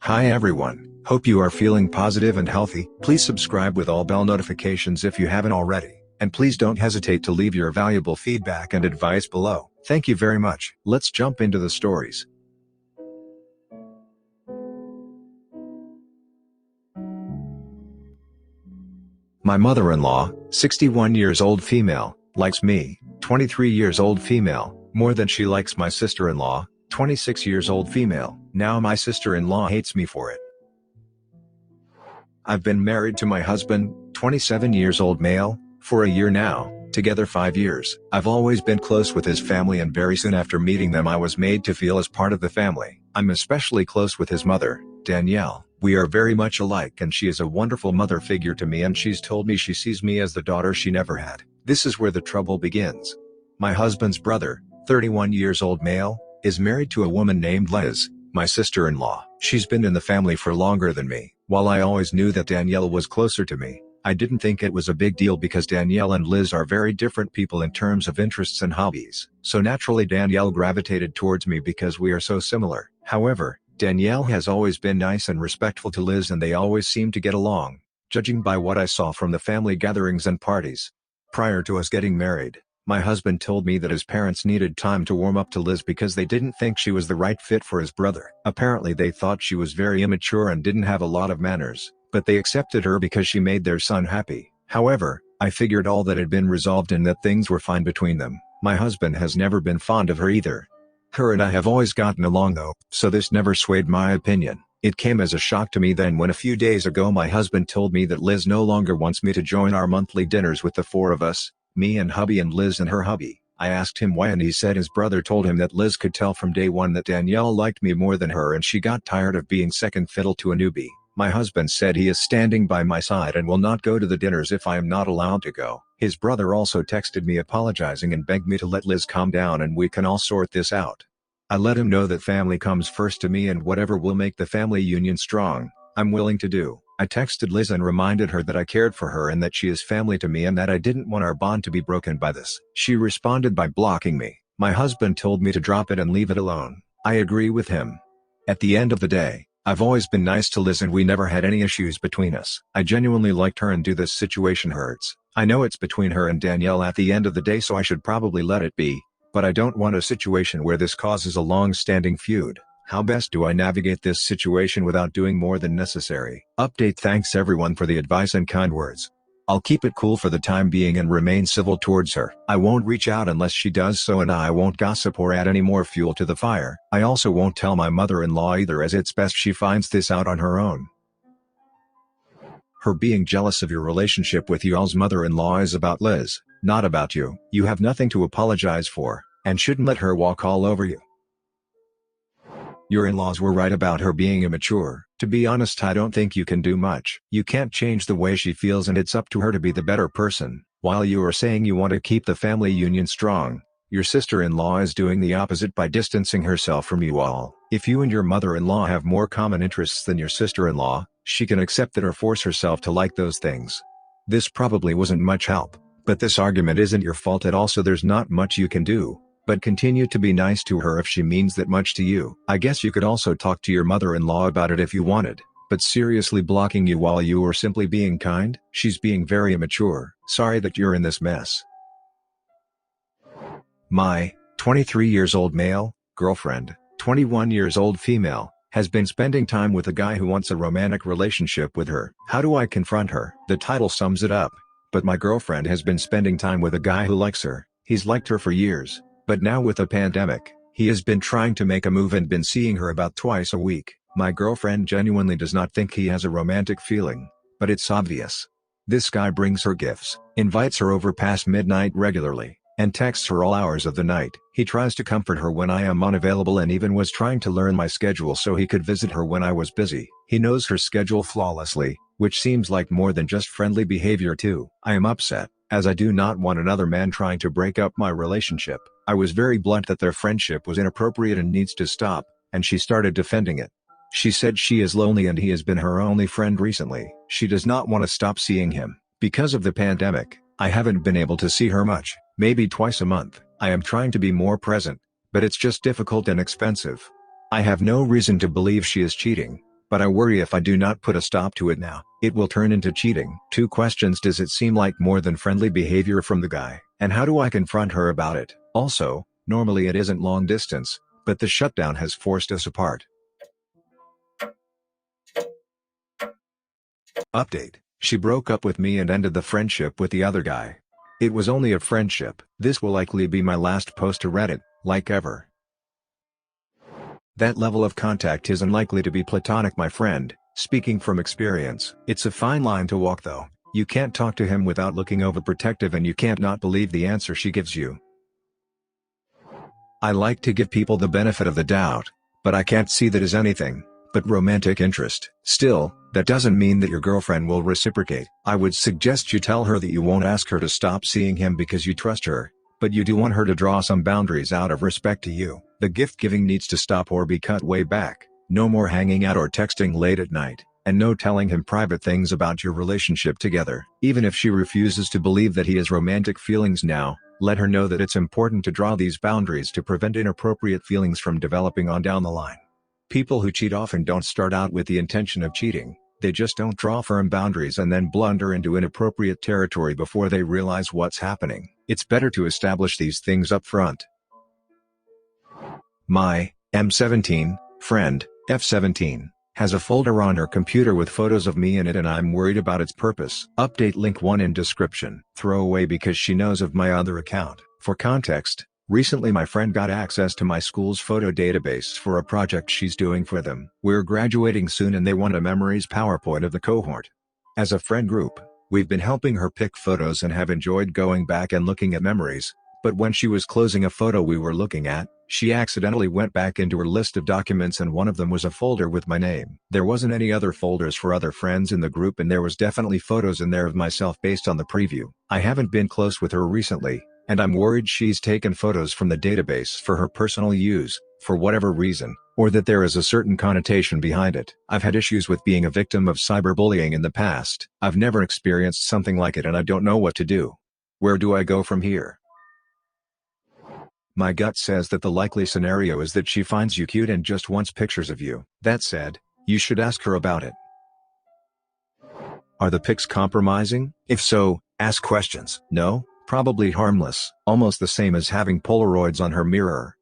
Hi everyone, hope you are feeling positive and healthy. Please subscribe with all bell notifications if you haven't already, and please don't hesitate to leave your valuable feedback and advice below. Thank you very much. Let's jump into the stories. My mother-in-law, 61 years old female, likes me, 23 years old female, more than she likes my sister-in-law, 26 years old female. Now my sister-in-law hates me for it. I've been married to my husband, 27 years old male, for a year now, together 5 years. I've always been close with his family, and very soon after meeting them I was made to feel as part of the family. I'm especially close with his mother, Danielle. We are very much alike, and she is a wonderful mother figure to me, and she's told me she sees me as the daughter she never had. This is where the trouble begins. My husband's brother, 31 years old male, is married to a woman named Liz, my sister-in-law. She's been in the family for longer than me. While I always knew that Danielle was closer to me, I didn't think it was a big deal because Danielle and Liz are very different people in terms of interests and hobbies. So naturally Danielle gravitated towards me because we are so similar. However, Danielle has always been nice and respectful to Liz, and they always seem to get along, judging by what I saw from the family gatherings and parties. Prior to us getting married, my husband told me that his parents needed time to warm up to Liz because they didn't think she was the right fit for his brother. Apparently they thought she was very immature and didn't have a lot of manners, but they accepted her because she made their son happy. However, I figured all that had been resolved and that things were fine between them. My husband has never been fond of her either. Her and I have always gotten along though, so this never swayed my opinion. It came as a shock to me then when a few days ago my husband told me that Liz no longer wants me to join our monthly dinners with the four of us, me and hubby and Liz and her hubby. I asked him why, and he said his brother told him that Liz could tell from day one that Danielle liked me more than her and she got tired of being second fiddle to a newbie. My husband said he is standing by my side and will not go to the dinners if I am not allowed to go. His brother also texted me apologizing and begged me to let Liz calm down and we can all sort this out. I let him know that family comes first to me and whatever will make the family union strong, I'm willing to do. I texted Liz and reminded her that I cared for her and that she is family to me and that I didn't want our bond to be broken by this. She responded by blocking me. My husband told me to drop it and leave it alone. I agree with him. At the end of the day, I've always been nice to Liz and we never had any issues between us. I genuinely liked her and this situation hurts. I know it's between her and Danielle at the end of the day, so I should probably let it be, but I don't want a situation where this causes a long-standing feud. How best do I navigate this situation without doing more than necessary? Update. Thanks everyone for the advice and kind words. I'll keep it cool for the time being and remain civil towards her. I won't reach out unless she does so, and I won't gossip or add any more fuel to the fire. I also won't tell my mother-in-law either, as it's best she finds this out on her own. Her being jealous of your relationship with y'all's mother-in-law is about Liz, not about you. You have nothing to apologize for, and shouldn't let her walk all over you. Your in-laws were right about her being immature. To be honest, I don't think you can do much. You can't change the way she feels and it's up to her to be the better person. While you are saying you want to keep the family union strong, your sister-in-law is doing the opposite by distancing herself from you all. If you and your mother-in-law have more common interests than your sister-in-law, she can accept it or force herself to like those things. This probably wasn't much help, but this argument isn't your fault at all, so there's not much you can do. But continue to be nice to her if she means that much to you. I guess you could also talk to your mother-in-law about it if you wanted, but seriously, blocking you while you are simply being kind? She's being very immature. Sorry that you're in this mess. My 23 years old male girlfriend, 21 years old female, has been spending time with a guy who wants a romantic relationship with her. How do I confront her? The title sums it up. But my girlfriend has been spending time with a guy who likes her. He's liked her for years. But now with the pandemic, he has been trying to make a move and been seeing her about twice a week. My girlfriend genuinely does not think he has a romantic feeling, but it's obvious. This guy brings her gifts, invites her over past midnight regularly, and texts her all hours of the night. He tries to comfort her when I am unavailable and even was trying to learn my schedule so he could visit her when I was busy. He knows her schedule flawlessly, which seems like more than just friendly behavior too. I am upset, as I do not want another man trying to break up my relationship. I was very blunt that their friendship was inappropriate and needs to stop, and she started defending it. She said she is lonely and he has been her only friend recently. She does not want to stop seeing him. Because of the pandemic, I haven't been able to see her much, maybe twice a month. I am trying to be more present, but it's just difficult and expensive. I have no reason to believe she is cheating, But I worry if I do not put a stop to it now, it will turn into cheating. 2 questions. Does it seem like more than friendly behavior from the guy? And how do I confront her about it? Also, normally it isn't long distance, but the shutdown has forced us apart. Update: she broke up with me and ended the friendship with the other guy. It was only a friendship. This will likely be my last post to Reddit, like ever. That level of contact is unlikely to be platonic, my friend, speaking from experience. It's a fine line to walk though. You can't talk to him without looking overprotective, and you can't not believe the answer she gives you. I like to give people the benefit of the doubt, but I can't see that as anything but romantic interest. Still, that doesn't mean that your girlfriend will reciprocate. I would suggest you tell her that you won't ask her to stop seeing him because you trust her, but you do want her to draw some boundaries out of respect to you. The gift giving needs to stop or be cut way back. No more hanging out or texting late at night, and no telling him private things about your relationship together. Even if she refuses to believe that he has romantic feelings now, let her know that it's important to draw these boundaries to prevent inappropriate feelings from developing on down the line. People who cheat often don't start out with the intention of cheating, they just don't draw firm boundaries and then blunder into inappropriate territory before they realize what's happening. It's better to establish these things up front. My M17 friend, F17, has a folder on her computer with photos of me in it, and I'm worried about its purpose. Update: link 1 in description. Throw away because she knows of my other account. For context, recently my friend got access to my school's photo database for a project she's doing for them. We're graduating soon and they want a memories PowerPoint of the cohort. As a friend group, we've been helping her pick photos and have enjoyed going back and looking at memories. But when she was closing a photo we were looking at, she accidentally went back into her list of documents, and one of them was a folder with my name. There wasn't any other folders for other friends in the group, and there was definitely photos in there of myself based on the preview. I haven't been close with her recently, and I'm worried she's taken photos from the database for her personal use, for whatever reason, or that there is a certain connotation behind it. I've had issues with being a victim of cyberbullying in the past. I've never experienced something like it and I don't know what to do. Where do I go from here? My gut says that the likely scenario is that she finds you cute and just wants pictures of you. That said, you should ask her about it. Are the pics compromising? If so, ask questions. No? Probably harmless. Almost the same as having Polaroids on her mirror.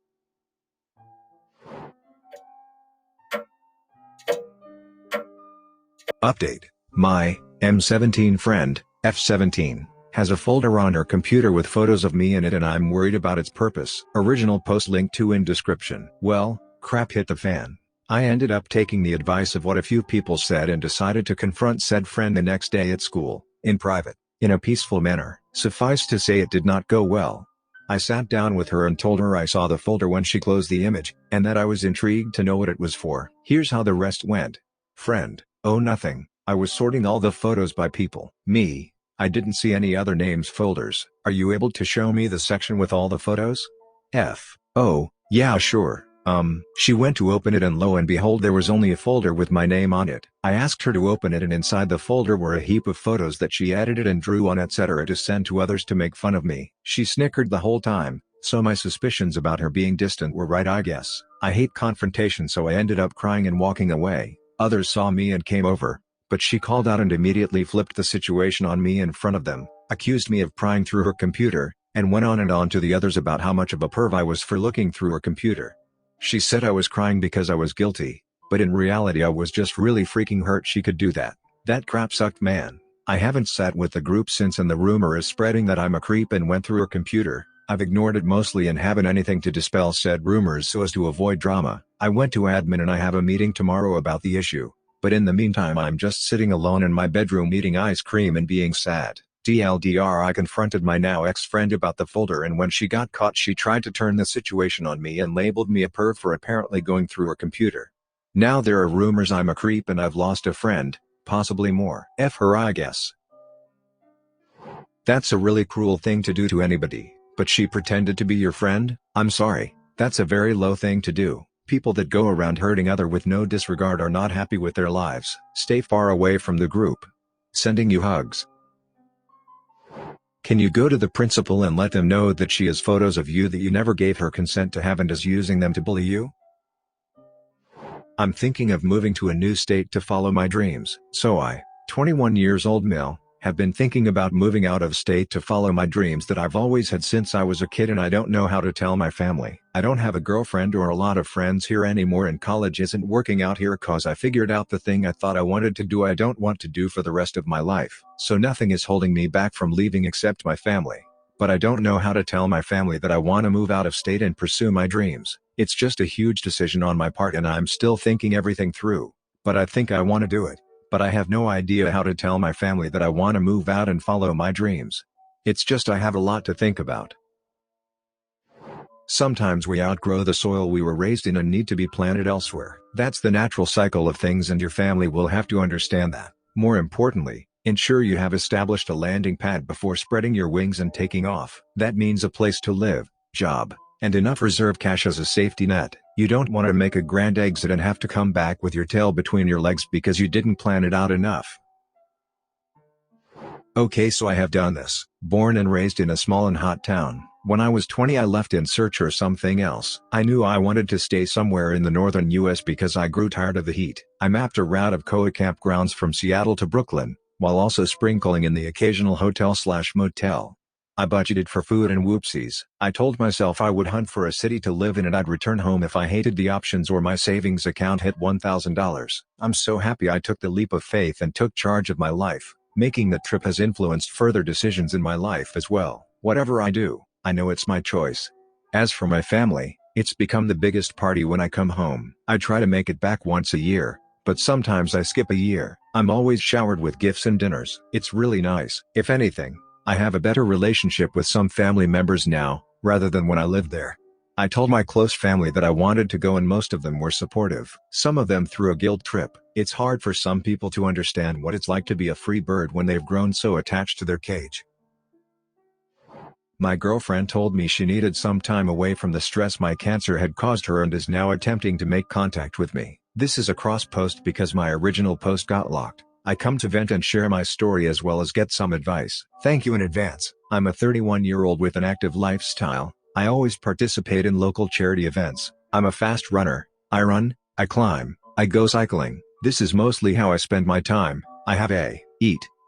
Update: my M17 friend, F17, has a folder on her computer with photos of me in it, and I'm worried about its purpose. Original post: link 2 in description. Well, crap hit the fan. I ended up taking the advice of what a few people said and decided to confront said friend the next day at school, in private, in a peaceful manner. Suffice to say, it did not go well. I sat down with her and told her I saw the folder when she closed the image, and that I was intrigued to know what it was for. Here's how the rest went. Friend: oh, nothing. I was sorting all the photos by people. Me: I didn't see any other names folders. Are you able to show me the section with all the photos? F: oh, yeah, sure. She went to open it and lo and behold there was only a folder with my name on it. I asked her to open it and inside the folder were a heap of photos that she edited and drew on etc. to send to others to make fun of me. She snickered the whole time, so my suspicions about her being distant were right, I guess. I hate confrontation, so I ended up crying and walking away. Others saw me and came over, but she called out and immediately flipped the situation on me in front of them, accused me of prying through her computer, and went on and on to the others about how much of a perv I was for looking through her computer. She said I was crying because I was guilty, but in reality I was just really freaking hurt she could do that. That crap sucked, man. I haven't sat with the group since, and the rumor is spreading that I'm a creep and went through her computer. I've ignored it mostly and haven't anything to dispel said rumors so as to avoid drama. I went to admin and I have a meeting tomorrow about the issue, but in the meantime I'm just sitting alone in my bedroom eating ice cream and being sad. DLDR, I confronted my now ex-friend about the folder, and when she got caught she tried to turn the situation on me and labeled me a perv for apparently going through her computer. Now there are rumors I'm a creep and I've lost a friend, possibly more. F her, I guess. That's a really cruel thing to do to anybody, but she pretended to be your friend? I'm sorry, that's a very low thing to do. People that go around hurting other with no disregard are not happy with their lives. Stay far away from the group. Sending you hugs. Can you go to the principal and let them know that she has photos of you that you never gave her consent to have and is using them to bully you? I'm thinking of moving to a new state to follow my dreams. So I, 21 years old male, have been thinking about moving out of state to follow my dreams that I've always had since I was a kid, and I don't know how to tell my family. I don't have a girlfriend or a lot of friends here anymore, and college isn't working out here cause I figured out the thing I thought I wanted to do I don't want to do for the rest of my life. So nothing is holding me back from leaving except my family. But I don't know how to tell my family that I want to move out of state and pursue my dreams. It's just a huge decision on my part and I'm still thinking everything through. But I think I want to do it. But I have no idea how to tell my family that I want to move out and follow my dreams. It's just I have a lot to think about. Sometimes we outgrow the soil we were raised in and need to be planted elsewhere. That's the natural cycle of things and your family will have to understand that. More importantly, ensure you have established a landing pad before spreading your wings and taking off. That means a place to live, job, and enough reserve cash as a safety net. You don't want to make a grand exit and have to come back with your tail between your legs because you didn't plan it out enough. Okay, so I have done this. Born and raised in a small and hot town. When I was 20 I left in search of something else. I knew I wanted to stay somewhere in the northern US because I grew tired of the heat. I mapped a route of COA campgrounds from Seattle to Brooklyn, while also sprinkling in the occasional hotel/motel. I budgeted for food and whoopsies. I told myself I would hunt for a city to live in and I'd return home if I hated the options or my savings account hit $1,000. I'm so happy I took the leap of faith and took charge of my life. Making the trip has influenced further decisions in my life as well. Whatever I do, I know it's my choice. As for my family, it's become the biggest party when I come home. I try to make it back once a year, but sometimes I skip a year. I'm always showered with gifts and dinners. It's really nice. If anything, I have a better relationship with some family members now, rather than when I lived there. I told my close family that I wanted to go and most of them were supportive. Some of them threw a guilt trip. It's hard for some people to understand what it's like to be a free bird when they've grown so attached to their cage. My girlfriend told me she needed some time away from the stress my cancer had caused her and is now attempting to make contact with me. This is a cross post because my original post got locked. I come to vent and share my story as well as get some advice. Thank you in advance. I'm a 31-year-old with an active lifestyle. I always participate in local charity events. I'm a fast runner. I run, I climb, I go cycling. This is mostly how I spend my time. I have a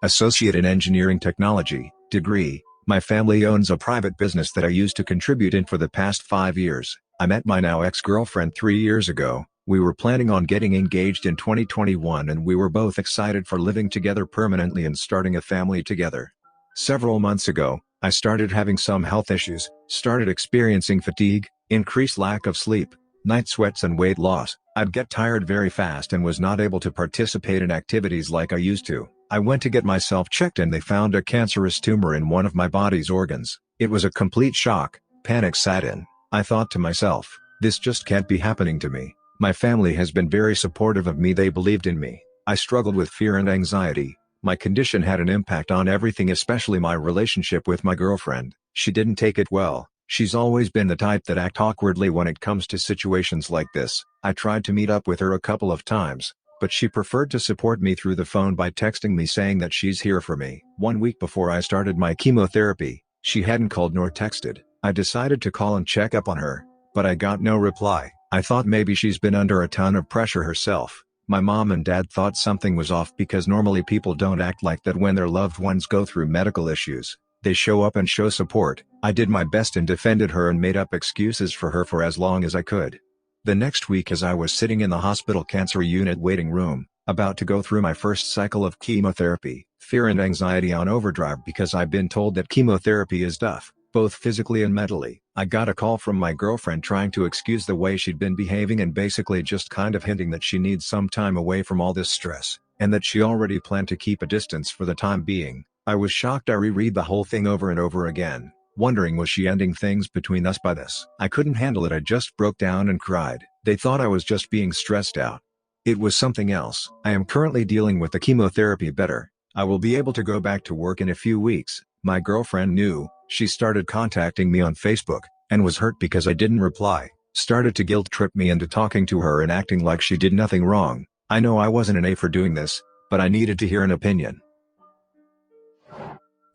Associate in Engineering Technology degree. My family owns a private business that I used to contribute in for the past 5 years. I met my now ex-girlfriend 3 years ago. We were planning on getting engaged in 2021 and we were both excited for living together permanently and starting a family together. Several months ago, I started having some health issues, started experiencing fatigue, increased lack of sleep, night sweats and weight loss. I'd get tired very fast and was not able to participate in activities like I used to. I went to get myself checked and they found a cancerous tumor in one of my body's organs. It was a complete shock. Panic sat in. I thought to myself, this just can't be happening to me. My family has been very supportive of me. They believed in me. I struggled with fear and anxiety. My condition had an impact on everything, especially my relationship with my girlfriend. She didn't take it well. She's always been the type that acts awkwardly when it comes to situations like this. I tried to meet up with her a couple of times, but she preferred to support me through the phone by texting me saying that she's here for me. 1 week before I started my chemotherapy, she hadn't called nor texted. I decided to call and check up on her, but I got no reply. I thought maybe she's been under a ton of pressure herself. My mom and dad thought something was off because normally people don't act like that when their loved ones go through medical issues. They show up and show support. I did my best and defended her and made up excuses for her for as long as I could. The next week, as I was sitting in the hospital cancer unit waiting room, about to go through my first cycle of chemotherapy, fear and anxiety on overdrive because I've been told that chemotherapy is tough, both physically and mentally. I got a call from my girlfriend trying to excuse the way she'd been behaving and basically just kind of hinting that she needs some time away from all this stress, and that she already planned to keep a distance for the time being. I was shocked. I reread the whole thing over and over again, wondering was she ending things between us by this? I couldn't handle it. I just broke down and cried. They thought I was just being stressed out. It was something else. I am currently dealing with the chemotherapy better. I will be able to go back to work in a few weeks. My girlfriend knew. She started contacting me on Facebook, and was hurt because I didn't reply. Started to guilt trip me into talking to her and acting like she did nothing wrong. I know I wasn't an A for doing this, but I needed to hear an opinion.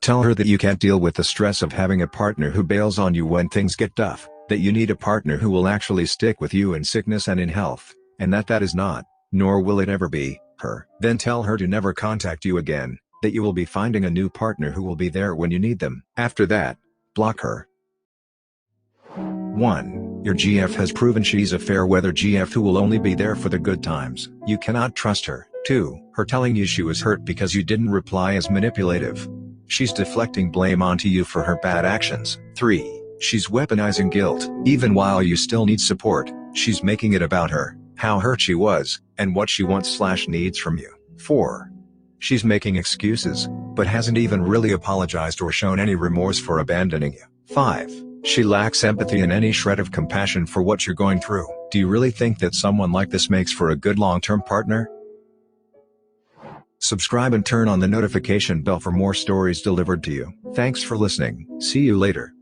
Tell her that you can't deal with the stress of having a partner who bails on you when things get tough, that you need a partner who will actually stick with you in sickness and in health, and that is not, nor will it ever be, her. Then tell her to never contact you again, that you will be finding a new partner who will be there when you need them. After that, block her. 1. Your GF has proven she's a fair-weather GF who will only be there for the good times. You cannot trust her. 2. Her telling you she was hurt because you didn't reply is manipulative. She's deflecting blame onto you for her bad actions. 3. She's weaponizing guilt. Even while you still need support, she's making it about her, how hurt she was, and what she wants/needs from you. 4. She's making excuses, but hasn't even really apologized or shown any remorse for abandoning you. 5. She lacks empathy and any shred of compassion for what you're going through. Do you really think that someone like this makes for a good long-term partner? Subscribe and turn on the notification bell for more stories delivered to you. Thanks for listening. See you later.